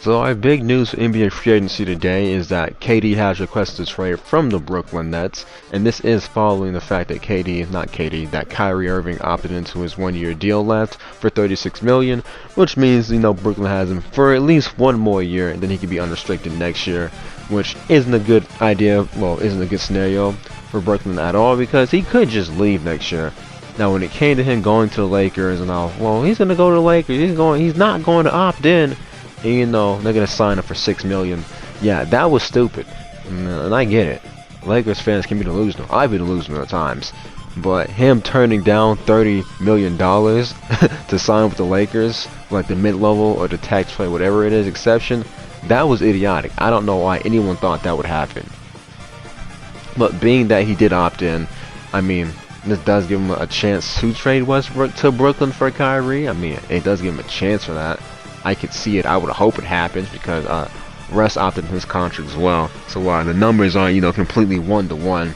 So our big news for NBA free agency today is that KD has requested a trade from the Brooklyn Nets, and this is following the fact that that Kyrie Irving opted into his one-year deal left for $36 million, which means Brooklyn has him for at least one more year, and then he could be unrestricted next year, which isn't a good idea. Well, isn't a good scenario for Brooklyn at all because he could just leave next year. Now, when it came to him going to the Lakers and all, well, he's gonna go to the Lakers. He's not going to opt in. And, they're gonna sign him for $6 million. Yeah, that was stupid, and I get it. Lakers fans can be delusional. I've been delusional at times, but him turning down $30 million to sign with the Lakers, like the mid-level or the tax play, whatever it is, exception, that was idiotic. I don't know why anyone thought that would happen. But being that he did opt in, I mean, this does give him a chance to trade Westbrook to Brooklyn for Kyrie. I mean, it does give him a chance for that. I could see it. I would hope it happens because Russ opted in his contract as well. So the numbers aren't completely 1-to-1.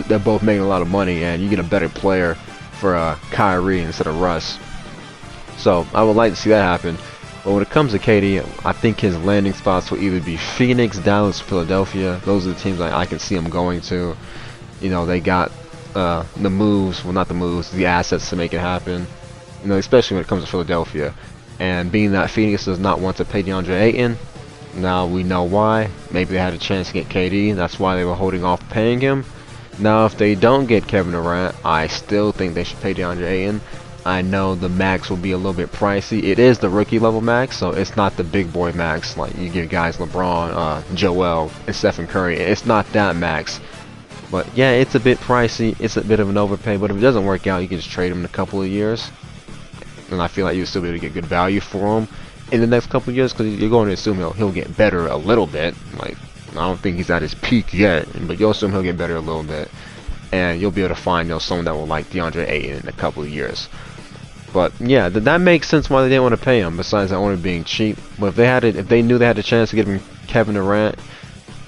They're both making a lot of money, and you get a better player for Kyrie instead of Russ. So I would like to see that happen. But when it comes to KD, I think his landing spots will either be Phoenix, Dallas, Philadelphia. Those are the teams I can see him going to. They got the moves, well, not the moves, the assets to make it happen. Especially when it comes to Philadelphia. And being that Phoenix does not want to pay DeAndre Ayton, now we know why. Maybe they had a chance to get KD, that's why they were holding off paying him. Now if they don't get Kevin Durant, I still think they should pay DeAndre Ayton. I know the max will be a little bit pricey. It is the rookie level max, so it's not the big boy max like you give guys LeBron, Joel, and Stephen Curry. It's not that max. But yeah, it's a bit pricey. It's a bit of an overpay, but if it doesn't work out, you can just trade him in a couple of years. And I feel like you'll still be able to get good value for him in the next couple of years because you're going to assume he'll get better a little bit. Like, I don't think he's at his peak yet, but you'll assume he'll get better a little bit. And you'll be able to find someone that will like DeAndre Ayton in a couple of years. But yeah, that makes sense why they didn't want to pay him, besides that only being cheap. But if they knew they had a chance to get him Kevin Durant,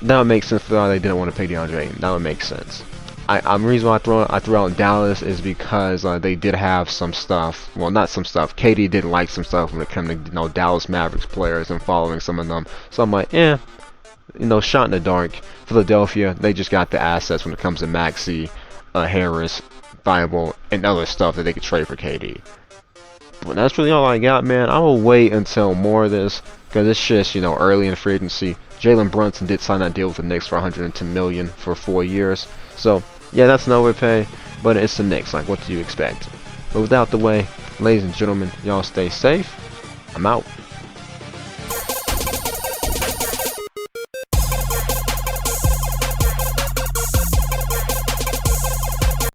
that would make sense for why they didn't want to pay DeAndre Ayton. That would make sense. The reason why I threw out Dallas is because they did have some stuff. Well, not some stuff. KD did like some stuff when it came to Dallas Mavericks players and following some of them. So I'm like, shot in the dark. Philadelphia, they just got the assets when it comes to Maxey, Harris, Thibault, and other stuff that they could trade for KD. But that's really all I got, man. I will wait until more of this because it's just early in free agency. Jalen Brunson did sign that deal with the Knicks for $110 million for 4 years. So yeah, that's an overpay, but it's the Knicks. Like, what do you expect? But without the way, ladies and gentlemen, y'all stay safe. I'm out.